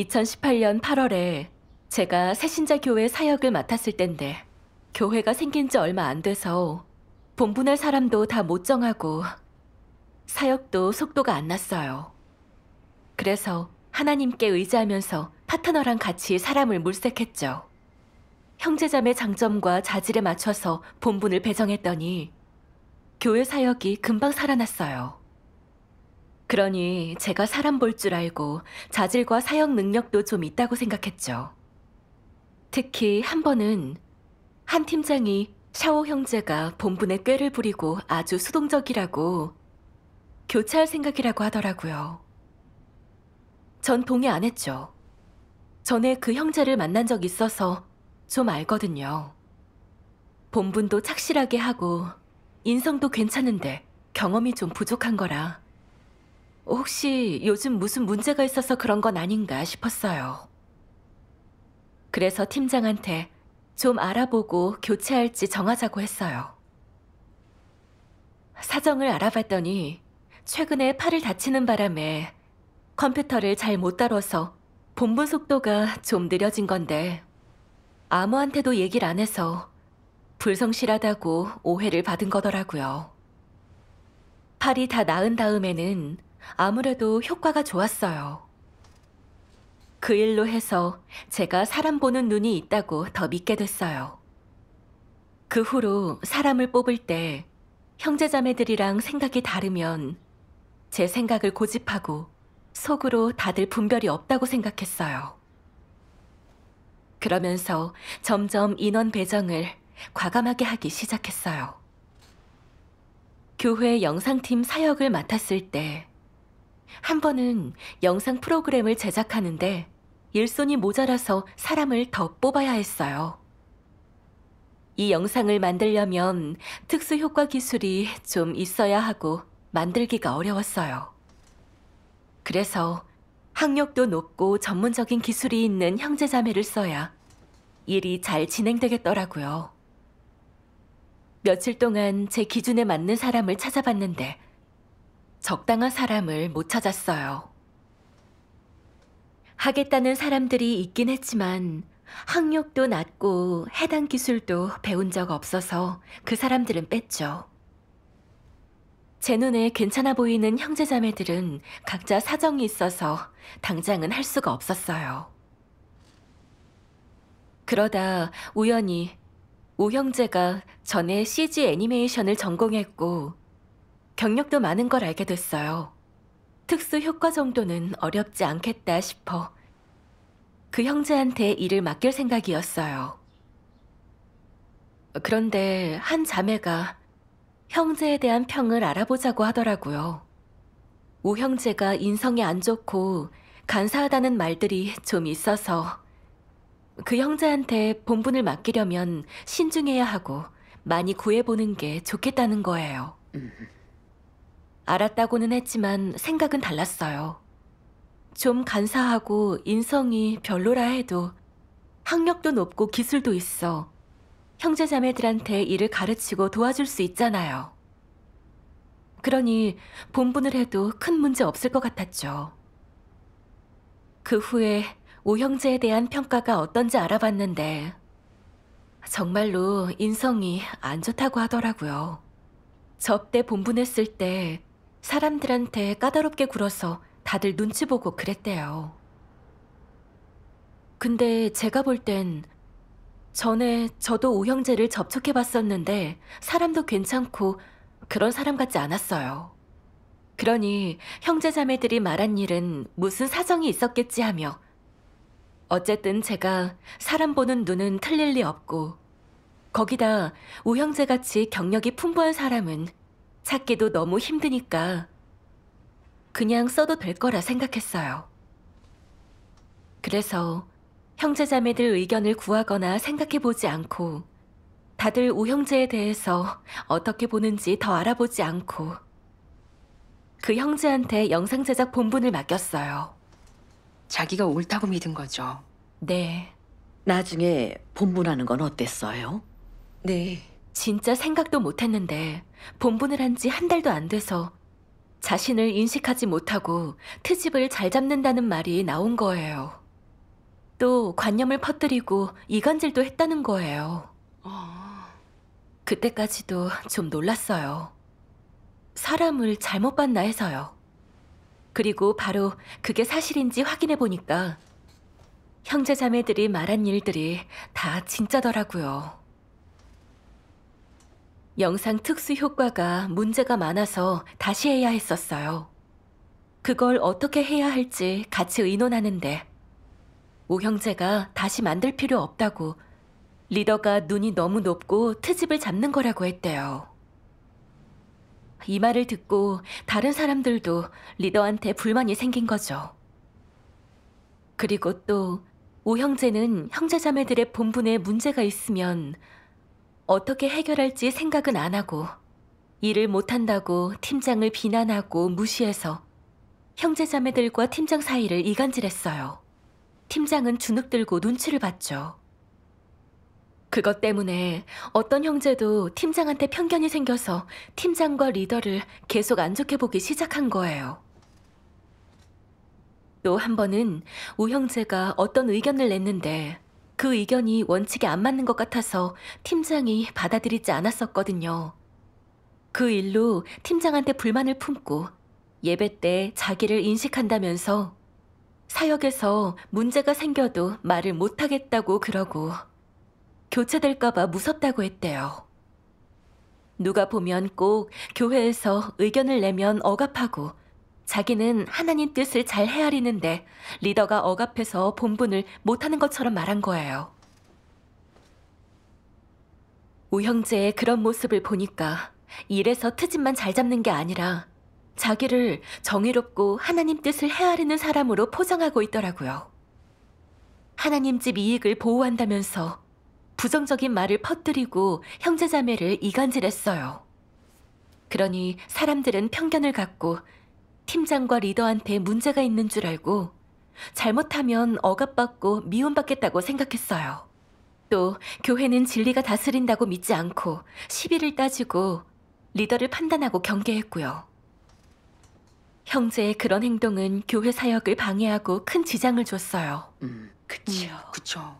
2018년 8월에 제가 새신자 교회 사역을 맡았을 땐데 교회가 생긴 지 얼마 안 돼서 본분할 사람도 다 못 정하고 사역도 속도가 안 났어요. 그래서 하나님께 의지하면서 파트너랑 같이 사람을 물색했죠. 형제자매 장점과 자질에 맞춰서 본분을 배정했더니 교회 사역이 금방 살아났어요. 그러니 제가 사람 볼 줄 알고 자질과 사역 능력도 좀 있다고 생각했죠. 특히 한 번은 한 팀장이 샤오 형제가 본분에 꾀를 부리고 아주 수동적이라고 교체할 생각이라고 하더라고요. 전 동의 안 했죠. 전에 그 형제를 만난 적 있어서 좀 알거든요. 본분도 착실하게 하고 인성도 괜찮은데 경험이 좀 부족한 거라 혹시 요즘 무슨 문제가 있어서 그런 건 아닌가 싶었어요. 그래서 팀장한테 좀 알아보고 교체할지 정하자고 했어요. 사정을 알아봤더니 최근에 팔을 다치는 바람에 컴퓨터를 잘 못 다뤄서 본분 속도가 좀 느려진 건데 아무한테도 얘기를 안 해서 불성실하다고 오해를 받은 거더라고요. 팔이 다 나은 다음에는 아무래도 효과가 좋았어요. 그 일로 해서 제가 사람 보는 눈이 있다고 더 믿게 됐어요. 그 후로 사람을 뽑을 때 형제자매들이랑 생각이 다르면 제 생각을 고집하고 속으로 다들 분별이 없다고 생각했어요. 그러면서 점점 인원 배정을 과감하게 하기 시작했어요. 교회 영상팀 사역을 맡았을 때 한 번은 영상 프로그램을 제작하는데 일손이 모자라서 사람을 더 뽑아야 했어요. 이 영상을 만들려면 특수 효과 기술이 좀 있어야 하고 만들기가 어려웠어요. 그래서 학력도 높고 전문적인 기술이 있는 형제자매를 써야 일이 잘 진행되겠더라고요. 며칠 동안 제 기준에 맞는 사람을 찾아봤는데 적당한 사람을 못 찾았어요. 하겠다는 사람들이 있긴 했지만 학력도 낮고 해당 기술도 배운 적 없어서 그 사람들은 뺐죠. 제 눈에 괜찮아 보이는 형제자매들은 각자 사정이 있어서 당장은 할 수가 없었어요. 그러다 우연히 우 형제가 전에 CG 애니메이션을 전공했고 경력도 많은 걸 알게 됐어요. 특수 효과 정도는 어렵지 않겠다 싶어 그 형제한테 일을 맡길 생각이었어요. 그런데 한 자매가 형제에 대한 평을 알아보자고 하더라고요. 우 형제가 인성이 안 좋고 간사하다는 말들이 좀 있어서 그 형제한테 본분을 맡기려면 신중해야 하고 많이 구해보는 게 좋겠다는 거예요. 알았다고는 했지만 생각은 달랐어요. 좀 간사하고 인성이 별로라 해도 학력도 높고 기술도 있어 형제자매들한테 일을 가르치고 도와줄 수 있잖아요. 그러니 본분을 해도 큰 문제 없을 것 같았죠. 그 후에 오 형제에 대한 평가가 어떤지 알아봤는데 정말로 인성이 안 좋다고 하더라고요. 접대 본분했을 때 사람들한테 까다롭게 굴어서 다들 눈치 보고 그랬대요. 근데 제가 볼 땐 전에 저도 오 형제를 접촉해 봤었는데 사람도 괜찮고 그런 사람 같지 않았어요. 그러니 형제자매들이 말한 일은 무슨 사정이 있었겠지 하며 어쨌든 제가 사람 보는 눈은 틀릴 리 없고 거기다 우 형제같이 경력이 풍부한 사람은 찾기도 너무 힘드니까 그냥 써도 될 거라 생각했어요. 그래서 형제자매들 의견을 구하거나 생각해보지 않고 다들 우 형제에 대해서 어떻게 보는지 더 알아보지 않고 그 형제한테 영상 제작 본분을 맡겼어요. 자기가 옳다고 믿은 거죠. 네. 나중에 본분하는 건 어땠어요? 네. 진짜 생각도 못했는데 본분을 한 지 한 달도 안 돼서 자신을 인식하지 못하고 트집을 잘 잡는다는 말이 나온 거예요. 또 관념을 퍼뜨리고 이간질도 했다는 거예요. 그때까지도 좀 놀랐어요. 사람을 잘못 봤나 해서요. 그리고 바로 그게 사실인지 확인해 보니까 형제 자매들이 말한 일들이 다 진짜더라고요. 영상 특수 효과가 문제가 많아서 다시 해야 했었어요. 그걸 어떻게 해야 할지 같이 의논하는데 오 형제가 다시 만들 필요 없다고, 리더가 눈이 너무 높고 트집을 잡는 거라고 했대요. 이 말을 듣고 다른 사람들도 리더한테 불만이 생긴 거죠. 그리고 또 오 형제는 형제자매들의 본분에 문제가 있으면 어떻게 해결할지 생각은 안 하고 일을 못한다고 팀장을 비난하고 무시해서 형제자매들과 팀장 사이를 이간질했어요. 팀장은 주눅 들고 눈치를 봤죠. 그것 때문에 어떤 형제도 팀장한테 편견이 생겨서 팀장과 리더를 계속 안 좋게 보기 시작한 거예요. 또 한 번은 우 형제가 어떤 의견을 냈는데 그 의견이 원칙에 안 맞는 것 같아서 팀장이 받아들이지 않았었거든요. 그 일로 팀장한테 불만을 품고 예배 때 자기를 인식한다면서 사역에서 문제가 생겨도 말을 못하겠다고 그러고 교체될까봐 무섭다고 했대요. 누가 보면 꼭 교회에서 의견을 내면 억압하고 자기는 하나님 뜻을 잘 헤아리는데 리더가 억압해서 본분을 못하는 것처럼 말한 거예요. 우 형제의 그런 모습을 보니까 일에서 트집만 잘 잡는 게 아니라 자기를 정의롭고 하나님 뜻을 헤아리는 사람으로 포장하고 있더라고요. 하나님 집 이익을 보호한다면서 부정적인 말을 퍼뜨리고 형제자매를 이간질했어요. 그러니 사람들은 편견을 갖고 팀장과 리더한테 문제가 있는 줄 알고 잘못하면 억압받고 미움받겠다고 생각했어요. 또 교회는 진리가 다스린다고 믿지 않고 시비를 따지고 리더를 판단하고 경계했고요. 형제의 그런 행동은 교회 사역을 방해하고 큰 지장을 줬어요. 그쵸.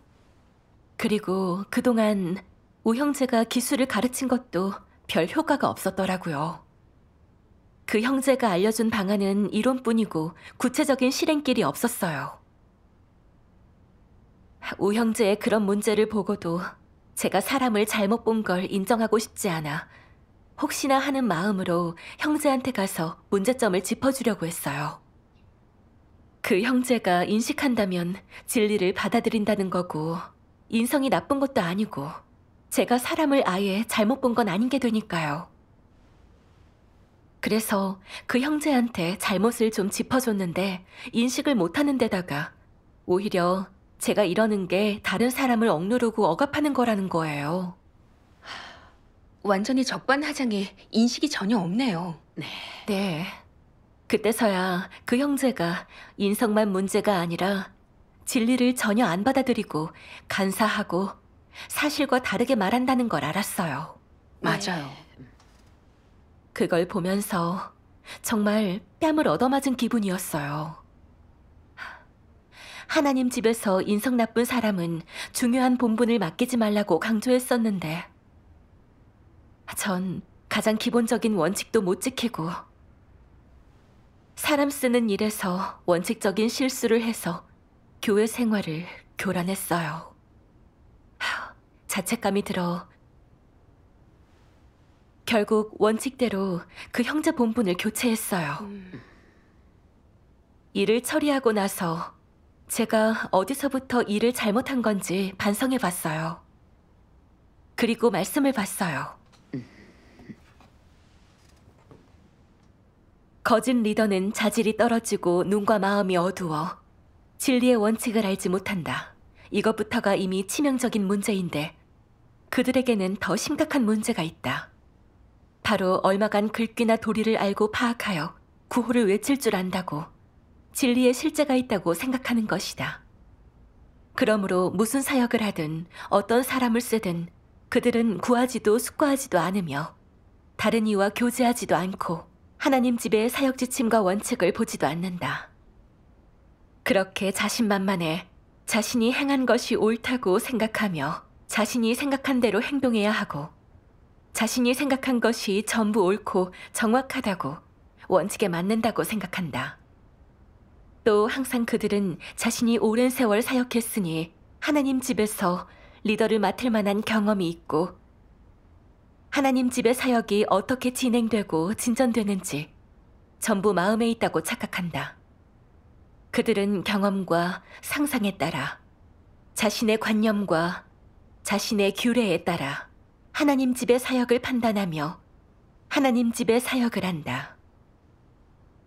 그리고 그동안 오 형제가 기술을 가르친 것도 별 효과가 없었더라고요. 그 형제가 알려준 방안은 이론뿐이고 구체적인 실행길이 없었어요. 오 형제의 그런 문제를 보고도 제가 사람을 잘못 본 걸 인정하고 싶지 않아 혹시나 하는 마음으로 형제한테 가서 문제점을 짚어주려고 했어요. 그 형제가 인식한다면 진리를 받아들인다는 거고 인성이 나쁜 것도 아니고 제가 사람을 아예 잘못 본 건 아닌 게 되니까요. 그래서 그 형제한테 잘못을 좀 짚어줬는데 인식을 못하는 데다가 오히려 제가 이러는 게 다른 사람을 억누르고 억압하는 거라는 거예요. 완전히 적반하장에 인식이 전혀 없네요. 네. 그때서야 그 형제가 인성만 문제가 아니라 진리를 전혀 안 받아들이고 간사하고 사실과 다르게 말한다는 걸 알았어요. 맞아요. 그걸 보면서 정말 뺨을 얻어맞은 기분이었어요. 하나님 집에서 인성 나쁜 사람은 중요한 본분을 맡기지 말라고 강조했었는데 전 가장 기본적인 원칙도 못 지키고 사람 쓰는 일에서 원칙적인 실수를 해서 교회 생활을 교란했어요. 자책감이 들어 결국 원칙대로 그 형제 본분을 교체했어요. 일을 처리하고 나서 제가 어디서부터 일을 잘못한 건지 반성해 봤어요. 그리고 말씀을 봤어요. 거짓 리더는 자질이 떨어지고 눈과 마음이 어두워 진리의 원칙을 알지 못한다. 이것부터가 이미 치명적인 문제인데 그들에게는 더 심각한 문제가 있다. 바로 얼마간 글귀나 도리를 알고 파악하여 구호를 외칠 줄 안다고 진리에 실제가 있다고 생각하는 것이다. 그러므로 무슨 사역을 하든 어떤 사람을 쓰든 그들은 구하지도 숙고하지도 않으며 다른 이와 교제하지도 않고 하나님 집의 사역 지침과 원칙을 보지도 않는다. 그렇게 자신만만해 자신이 행한 것이 옳다고 생각하며 자신이 생각한 대로 행동해야 하고 자신이 생각한 것이 전부 옳고 정확하다고 원칙에 맞는다고 생각한다. 또 항상 그들은 자신이 오랜 세월 사역했으니 하나님 집에서 리더를 맡을 만한 경험이 있고 하나님 집의 사역이 어떻게 진행되고 진전되는지 전부 마음에 있다고 착각한다. 그들은 경험과 상상에 따라 자신의 관념과 자신의 규례에 따라 하나님 집의 사역을 판단하며 하나님 집의 사역을 한다.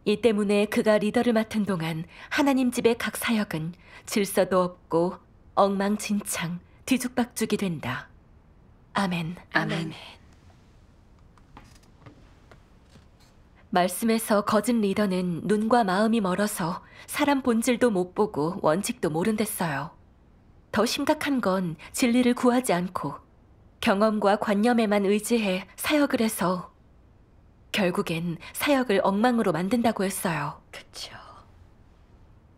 이 때문에 그가 리더를 맡은 동안 하나님 집의 각 사역은 질서도 없고 엉망진창 뒤죽박죽이 된다. 아멘. 아멘. 말씀에서 거짓 리더는 눈과 마음이 멀어서 사람 본질도 못 보고 원칙도 모른댔어요. 더 심각한 건 진리를 구하지 않고 경험과 관념에만 의지해 사역을 해서 결국엔 사역을 엉망으로 만든다고 했어요. 그쵸.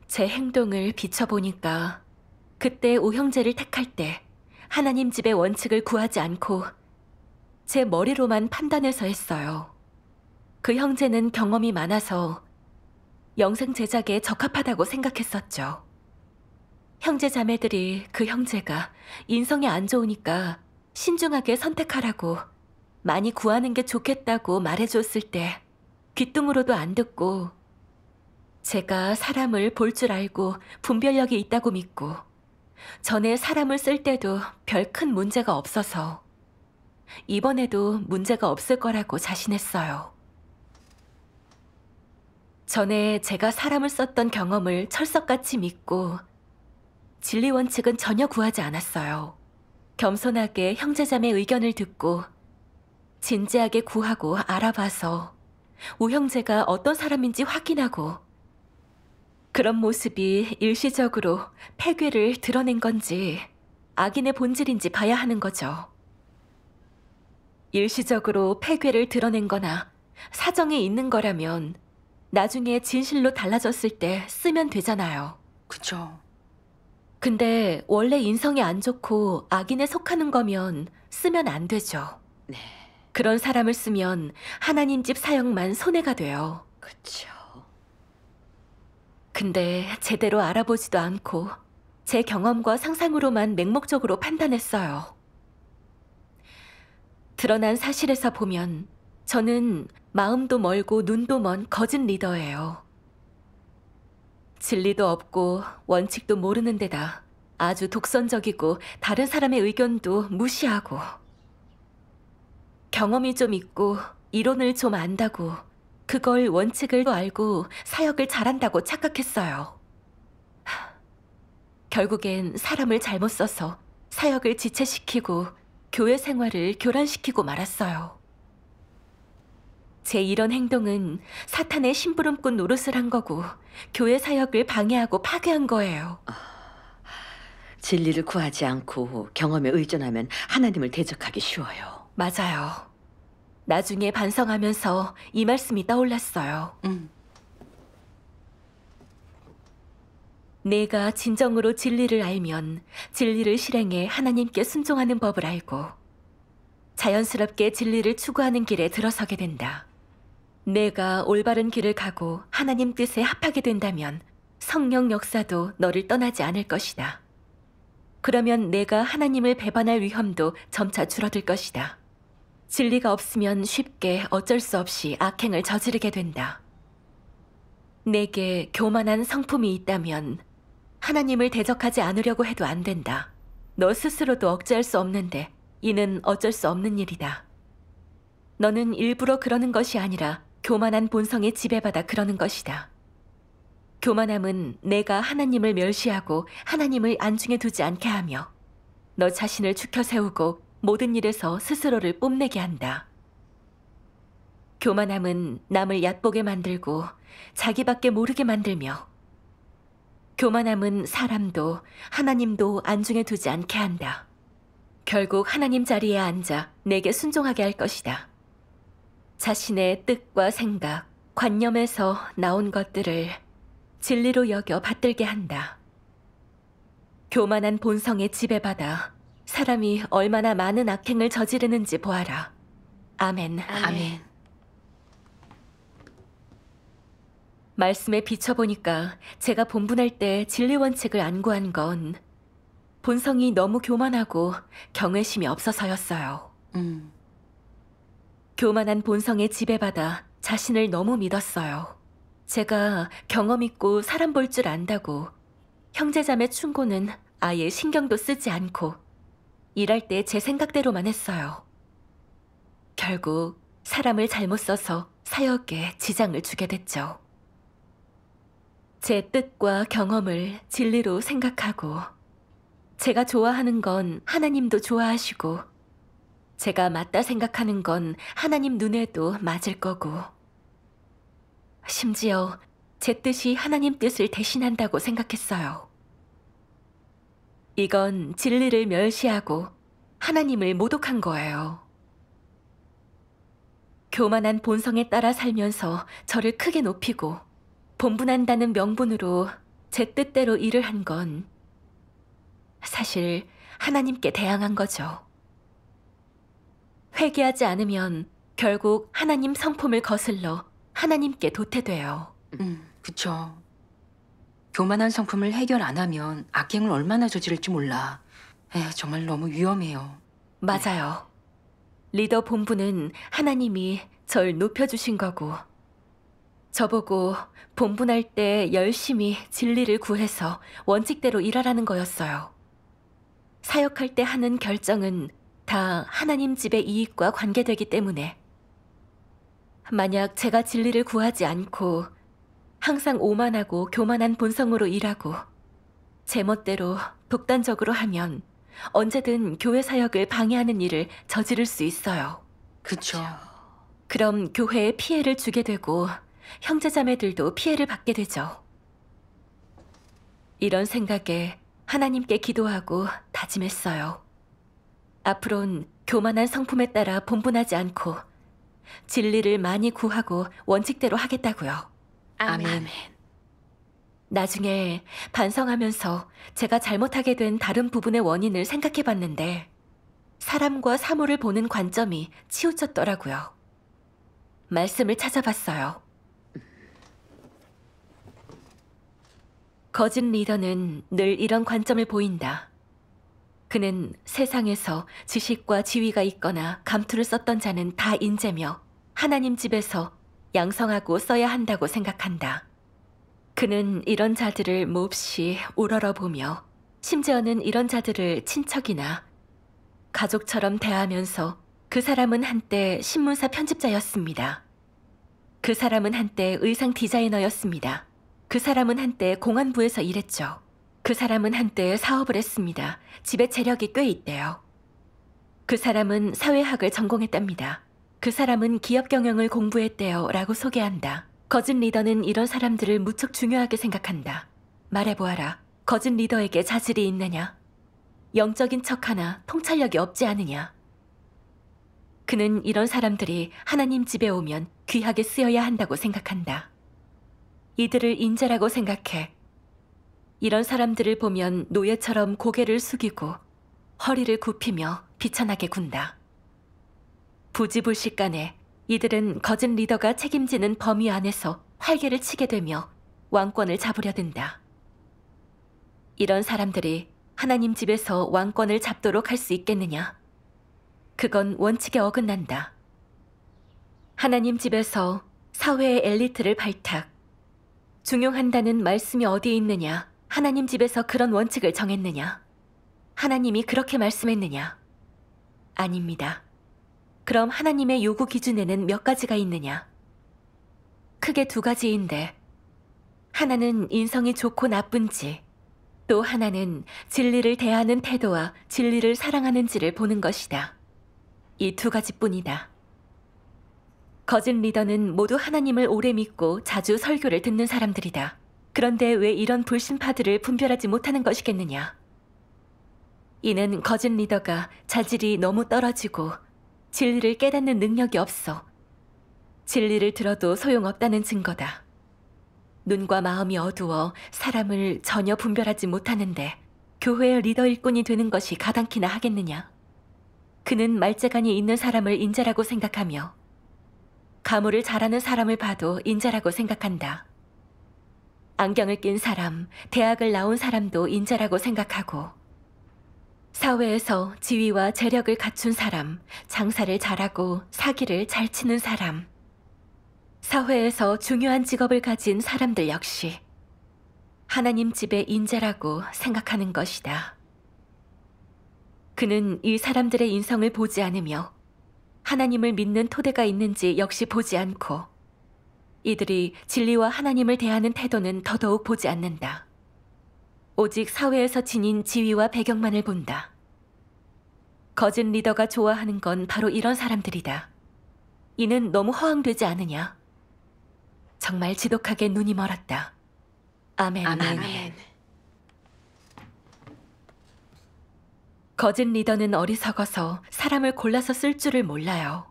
제 행동을 비춰보니까 그때 오형제를 택할 때 하나님 집의 원칙을 구하지 않고 제 머리로만 판단해서 했어요. 그 형제는 경험이 많아서 영생 제작에 적합하다고 생각했었죠. 형제 자매들이 그 형제가 인성이 안 좋으니까 신중하게 선택하라고 많이 구하는 게 좋겠다고 말해줬을 때 귓등으로도 안 듣고 제가 사람을 볼 줄 알고 분별력이 있다고 믿고 전에 사람을 쓸 때도 별 큰 문제가 없어서 이번에도 문제가 없을 거라고 자신했어요. 전에 제가 사람을 썼던 경험을 철석같이 믿고 진리 원칙은 전혀 구하지 않았어요. 겸손하게 형제자매 의견을 듣고 진지하게 구하고 알아봐서 오형제가 어떤 사람인지 확인하고 그런 모습이 일시적으로 폐괴를 드러낸 건지 악인의 본질인지 봐야 하는 거죠. 일시적으로 폐괴를 드러낸 거나 사정이 있는 거라면 나중에 진실로 달라졌을 때 쓰면 되잖아요. 그쵸. 근데 원래 인성이 안 좋고 악인에 속하는 거면 쓰면 안 되죠. 네. 그런 사람을 쓰면 하나님 집 사역만 손해가 돼요. 그쵸. 근데 제대로 알아보지도 않고 제 경험과 상상으로만 맹목적으로 판단했어요. 드러난 사실에서 보면 저는 마음도 멀고 눈도 먼 거짓 리더예요. 진리도 없고 원칙도 모르는 데다 아주 독선적이고 다른 사람의 의견도 무시하고 경험이 좀 있고 이론을 좀 안다고 그걸 원칙을 알고 사역을 잘한다고 착각했어요. 결국엔 사람을 잘못 써서 사역을 지체시키고 교회 생활을 교란시키고 말았어요. 제 이런 행동은 사탄의 심부름꾼 노릇을 한 거고 교회 사역을 방해하고 파괴한 거예요. 진리를 구하지 않고 경험에 의존하면 하나님을 대적하기 쉬워요. 맞아요. 나중에 반성하면서 이 말씀이 떠올랐어요. 내가 진정으로 진리를 알면 진리를 실행해 하나님께 순종하는 법을 알고 자연스럽게 진리를 추구하는 길에 들어서게 된다. 내가 올바른 길을 가고 하나님 뜻에 합하게 된다면 성령 역사도 너를 떠나지 않을 것이다. 그러면 내가 하나님을 배반할 위험도 점차 줄어들 것이다. 진리가 없으면 쉽게 어쩔 수 없이 악행을 저지르게 된다. 내게 교만한 성품이 있다면 하나님을 대적하지 않으려고 해도 안 된다. 너 스스로도 억제할 수 없는데 이는 어쩔 수 없는 일이다. 너는 일부러 그러는 것이 아니라 교만한 본성에 지배받아 그러는 것이다. 교만함은 내가 하나님을 멸시하고 하나님을 안중에 두지 않게 하며 너 자신을 죽여 세우고 모든 일에서 스스로를 뽐내게 한다. 교만함은 남을 얕보게 만들고 자기밖에 모르게 만들며 교만함은 사람도 하나님도 안중에 두지 않게 한다. 결국 하나님 자리에 앉아 내게 순종하게 할 것이다. 자신의 뜻과 생각, 관념에서 나온 것들을 진리로 여겨 받들게 한다. 교만한 본성에 지배받아 사람이 얼마나 많은 악행을 저지르는지 보아라. 아멘. 아멘. 말씀에 비춰보니까 제가 본분할 때 진리 원칙을 안구한 건 본성이 너무 교만하고 경외심이 없어서였어요. 교만한 본성에 지배받아 자신을 너무 믿었어요. 제가 경험 있고 사람 볼 줄 안다고 형제자매 충고는 아예 신경도 쓰지 않고 일할 때 제 생각대로만 했어요. 결국 사람을 잘못 써서 사역에 지장을 주게 됐죠. 제 뜻과 경험을 진리로 생각하고 제가 좋아하는 건 하나님도 좋아하시고 제가 맞다 생각하는 건 하나님 눈에도 맞을 거고 심지어 제 뜻이 하나님 뜻을 대신한다고 생각했어요. 이건 진리를 멸시하고 하나님을 모독한 거예요. 교만한 본성에 따라 살면서 저를 크게 높이고 본분한다는 명분으로 제 뜻대로 일을 한 건 사실 하나님께 대항한 거죠. 회개하지 않으면 결국 하나님 성품을 거슬러 하나님께 도태돼요. 그쵸. 교만한 성품을 해결 안 하면 악행을 얼마나 저지를지 몰라. 정말 너무 위험해요. 맞아요. 리더 본부는 하나님이 절 높여주신 거고 저보고 본분할 때 열심히 진리를 구해서 원칙대로 일하라는 거였어요. 사역할 때 하는 결정은 다 하나님 집의 이익과 관계되기 때문에 만약 제가 진리를 구하지 않고 항상 오만하고 교만한 본성으로 일하고 제멋대로 독단적으로 하면 언제든 교회 사역을 방해하는 일을 저지를 수 있어요. 그쵸. 그럼 교회에 피해를 주게 되고 형제자매들도 피해를 받게 되죠. 이런 생각에 하나님께 기도하고 다짐했어요. 앞으론 교만한 성품에 따라 본분하지 않고 진리를 많이 구하고 원칙대로 하겠다고요. 아멘. 나중에 반성하면서 제가 잘못하게 된 다른 부분의 원인을 생각해 봤는데 사람과 사물을 보는 관점이 치우쳤더라고요. 말씀을 찾아봤어요. 거짓 리더는 늘 이런 관점을 보인다. 그는 세상에서 지식과 지위가 있거나 감투를 썼던 자는 다 인재며 하나님 집에서 양성하고 써야 한다고 생각한다. 그는 이런 자들을 몹시 우러러보며 심지어는 이런 자들을 친척이나 가족처럼 대하면서 그 사람은 한때 신문사 편집자였습니다. 그 사람은 한때 의상 디자이너였습니다. 그 사람은 한때 공안부에서 일했죠. 그 사람은 한때 사업을 했습니다. 집에 재력이 꽤 있대요. 그 사람은 사회학을 전공했답니다. 그 사람은 기업 경영을 공부했대요 라고 소개한다. 거짓 리더는 이런 사람들을 무척 중요하게 생각한다. 말해보아라. 거짓 리더에게 자질이 있느냐? 영적인 척 하나 통찰력이 없지 않으냐? 그는 이런 사람들이 하나님 집에 오면 귀하게 쓰여야 한다고 생각한다. 이들을 인재라고 생각해. 이런 사람들을 보면 노예처럼 고개를 숙이고 허리를 굽히며 비천하게 군다. 부지불식간에 이들은 거짓 리더가 책임지는 범위 안에서 활개를 치게 되며 왕권을 잡으려 든다. 이런 사람들이 하나님 집에서 왕권을 잡도록 할 수 있겠느냐? 그건 원칙에 어긋난다. 하나님 집에서 사회의 엘리트를 발탁, 중용한다는 말씀이 어디에 있느냐? 하나님 집에서 그런 원칙을 정했느냐? 하나님이 그렇게 말씀했느냐? 아닙니다. 그럼 하나님의 요구 기준에는 몇 가지가 있느냐? 크게 두 가지인데 하나는 인성이 좋고 나쁜지, 또 하나는 진리를 대하는 태도와 진리를 사랑하는지를 보는 것이다. 이 두 가지뿐이다. 거짓 리더는 모두 하나님을 오래 믿고 자주 설교를 듣는 사람들이다. 그런데 왜 이런 불신파들을 분별하지 못하는 것이겠느냐? 이는 거짓 리더가 자질이 너무 떨어지고 진리를 깨닫는 능력이 없어 진리를 들어도 소용없다는 증거다. 눈과 마음이 어두워 사람을 전혀 분별하지 못하는데 교회의 리더 일꾼이 되는 것이 가당키나 하겠느냐? 그는 말재간이 있는 사람을 인자라고 생각하며 가무를 잘하는 사람을 봐도 인자라고 생각한다. 안경을 낀 사람, 대학을 나온 사람도 인자라고 생각하고 사회에서 지위와 재력을 갖춘 사람, 장사를 잘하고 사기를 잘 치는 사람, 사회에서 중요한 직업을 가진 사람들 역시 하나님 집의 인자라고 생각하는 것이다. 그는 이 사람들의 인성을 보지 않으며 하나님을 믿는 토대가 있는지 역시 보지 않고 이들이 진리와 하나님을 대하는 태도는 더더욱 보지 않는다. 오직 사회에서 지닌 지위와 배경만을 본다. 거짓 리더가 좋아하는 건 바로 이런 사람들이다. 이는 너무 허황되지 않으냐? 정말 지독하게 눈이 멀었다. 아멘. 아멘. 거짓 리더는 어리석어서 사람을 골라서 쓸 줄을 몰라요.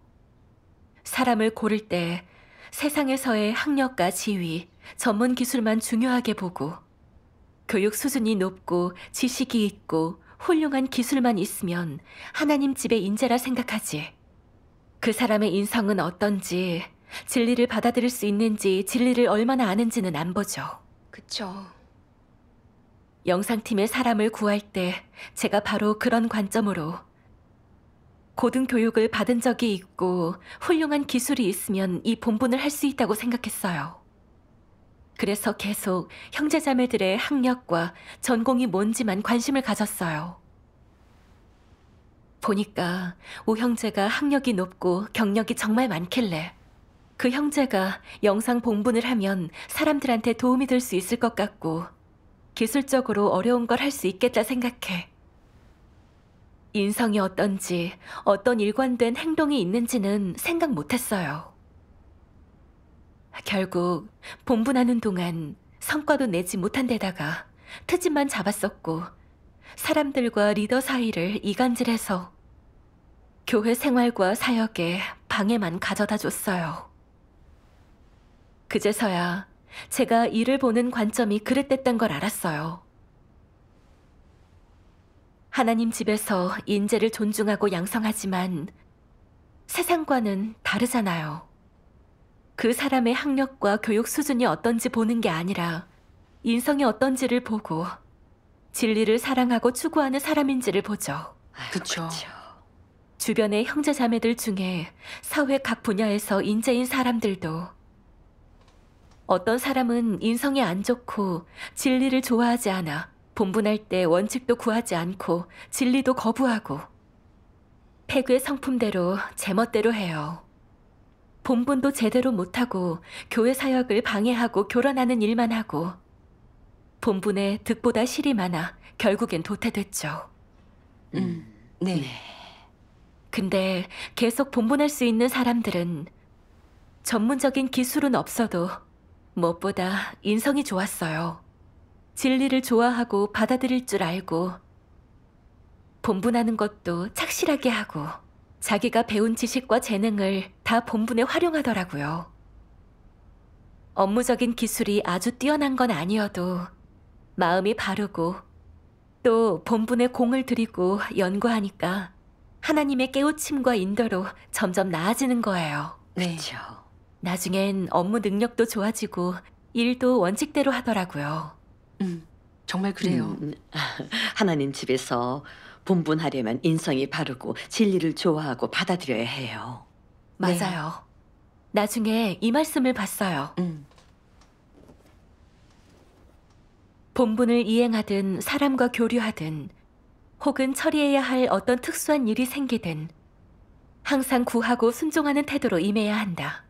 사람을 고를 때 세상에서의 학력과 지위, 전문 기술만 중요하게 보고 교육 수준이 높고 지식이 있고 훌륭한 기술만 있으면 하나님 집의 인재라 생각하지. 그 사람의 인성은 어떤지, 진리를 받아들일 수 있는지, 진리를 얼마나 아는지는 안 보죠. 그쵸. 영상팀의 사람을 구할 때 제가 바로 그런 관점으로 고등교육을 받은 적이 있고 훌륭한 기술이 있으면 이 본분을 할 수 있다고 생각했어요. 그래서 계속 형제자매들의 학력과 전공이 뭔지만 관심을 가졌어요. 보니까 오 형제가 학력이 높고 경력이 정말 많길래 그 형제가 영상 본분을 하면 사람들한테 도움이 될 수 있을 것 같고 기술적으로 어려운 걸 할 수 있겠다 생각해. 인성이 어떤지, 어떤 일관된 행동이 있는지는 생각 못했어요. 결국 본분하는 동안 성과도 내지 못한 데다가 트집만 잡았었고 사람들과 리더 사이를 이간질해서 교회 생활과 사역에 방해만 가져다 줬어요. 그제서야 제가 일을 보는 관점이 그릇됐던 걸 알았어요. 하나님 집에서 인재를 존중하고 양성하지만 세상과는 다르잖아요. 그 사람의 학력과 교육 수준이 어떤지 보는 게 아니라 인성이 어떤지를 보고 진리를 사랑하고 추구하는 사람인지를 보죠. 그쵸. 주변의 형제자매들 중에 사회 각 분야에서 인재인 사람들도 어떤 사람은 인성이 안 좋고 진리를 좋아하지 않아 본분할 때 원칙도 구하지 않고 진리도 거부하고 폐괴 성품대로 제멋대로 해요. 본분도 제대로 못하고 교회 사역을 방해하고 교란하는 일만 하고 본분에 득보다 실이 많아 결국엔 도태됐죠. 네. 근데 계속 본분할 수 있는 사람들은 전문적인 기술은 없어도 무엇보다 인성이 좋았어요. 진리를 좋아하고 받아들일 줄 알고 본분하는 것도 착실하게 하고 자기가 배운 지식과 재능을 다 본분에 활용하더라고요. 업무적인 기술이 아주 뛰어난 건 아니어도 마음이 바르고 또 본분에 공을 들이고 연구하니까 하나님의 깨우침과 인도로 점점 나아지는 거예요. 네. 그렇죠. 나중엔 업무 능력도 좋아지고 일도 원칙대로 하더라고요. 정말 그래요. 하나님 집에서 본분하려면 인성이 바르고 진리를 좋아하고 받아들여야 해요. 네. 맞아요. 나중에 이 말씀을 봤어요. 본분을 이행하든 사람과 교류하든 혹은 처리해야 할 어떤 특수한 일이 생기든 항상 구하고 순종하는 태도로 임해야 한다.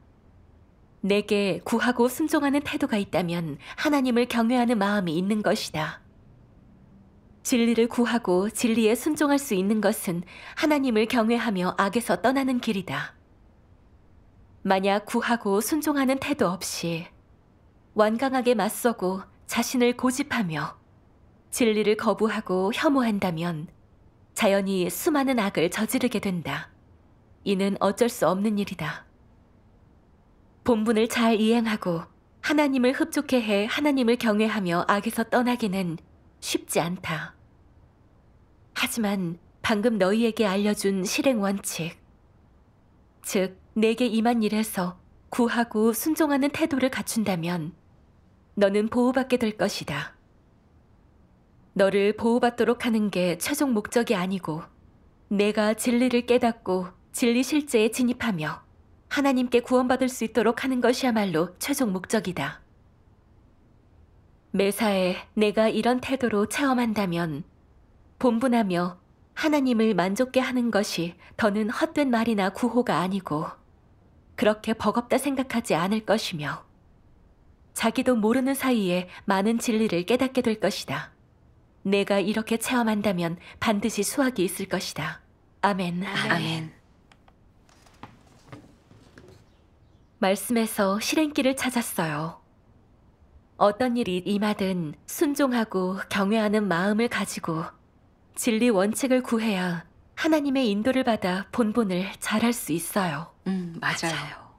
내게 구하고 순종하는 태도가 있다면 하나님을 경외하는 마음이 있는 것이다. 진리를 구하고 진리에 순종할 수 있는 것은 하나님을 경외하며 악에서 떠나는 길이다. 만약 구하고 순종하는 태도 없이 완강하게 맞서고 자신을 고집하며 진리를 거부하고 혐오한다면 자연히 수많은 악을 저지르게 된다. 이는 어쩔 수 없는 일이다. 본분을 잘 이행하고 하나님을 흡족해 해 하나님을 경외하며 악에서 떠나기는 쉽지 않다. 하지만 방금 너희에게 알려준 실행 원칙, 즉 내게 임한 일에서 구하고 순종하는 태도를 갖춘다면 너는 보호받게 될 것이다. 너를 보호받도록 하는 게 최종 목적이 아니고 내가 진리를 깨닫고 진리 실제에 진입하며 하나님께 구원받을 수 있도록 하는 것이야말로 최종 목적이다. 매사에 내가 이런 태도로 체험한다면 본분하며 하나님을 만족게 하는 것이 더는 헛된 말이나 구호가 아니고 그렇게 버겁다 생각하지 않을 것이며 자기도 모르는 사이에 많은 진리를 깨닫게 될 것이다. 내가 이렇게 체험한다면 반드시 수확이 있을 것이다. 아멘. 아멘. 말씀에서 실행길을 찾았어요. 어떤 일이 임하든 순종하고 경외하는 마음을 가지고 진리 원칙을 구해야 하나님의 인도를 받아 본분을 잘할 수 있어요. 맞아요.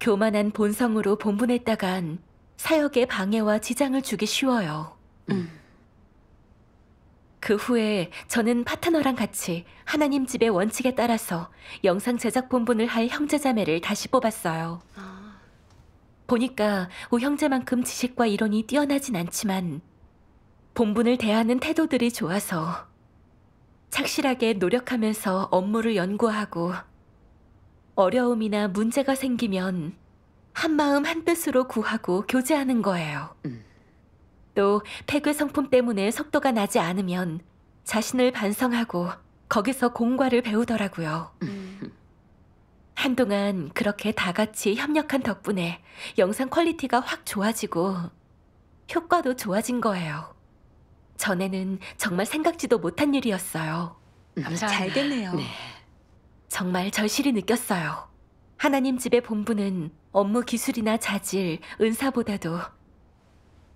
교만한 본성으로 본분했다간 사역에 방해와 지장을 주기 쉬워요. 그 후에 저는 파트너랑 같이 하나님 집의 원칙에 따라서 영상 제작 본분을 할 형제자매를 다시 뽑았어요. 보니까 우 형제만큼 지식과 이론이 뛰어나진 않지만 본분을 대하는 태도들이 좋아서 착실하게 노력하면서 업무를 연구하고 어려움이나 문제가 생기면 한마음 한뜻으로 구하고 교제하는 거예요. 또 폐괴 성품 때문에 속도가 나지 않으면 자신을 반성하고 거기서 공과를 배우더라고요. 한동안 그렇게 다 같이 협력한 덕분에 영상 퀄리티가 확 좋아지고 효과도 좋아진 거예요. 전에는 정말 생각지도 못한 일이었어요. 감사합니다. 잘 됐네요. 네. 정말 절실히 느꼈어요. 하나님 집의 본분은 업무 기술이나 자질, 은사보다도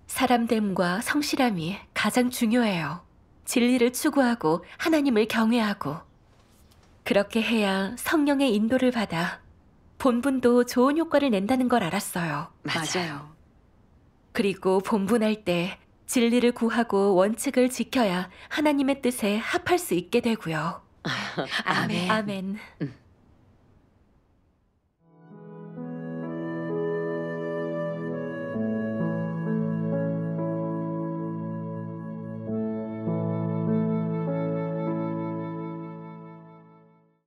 사람됨과 성실함이 가장 중요해요. 진리를 추구하고 하나님을 경외하고 그렇게 해야 성령의 인도를 받아 본분도 좋은 효과를 낸다는 걸 알았어요. 맞아요. 그리고 본분할 때 진리를 구하고 원칙을 지켜야 하나님의 뜻에 합할 수 있게 되고요. 아멘. 아멘.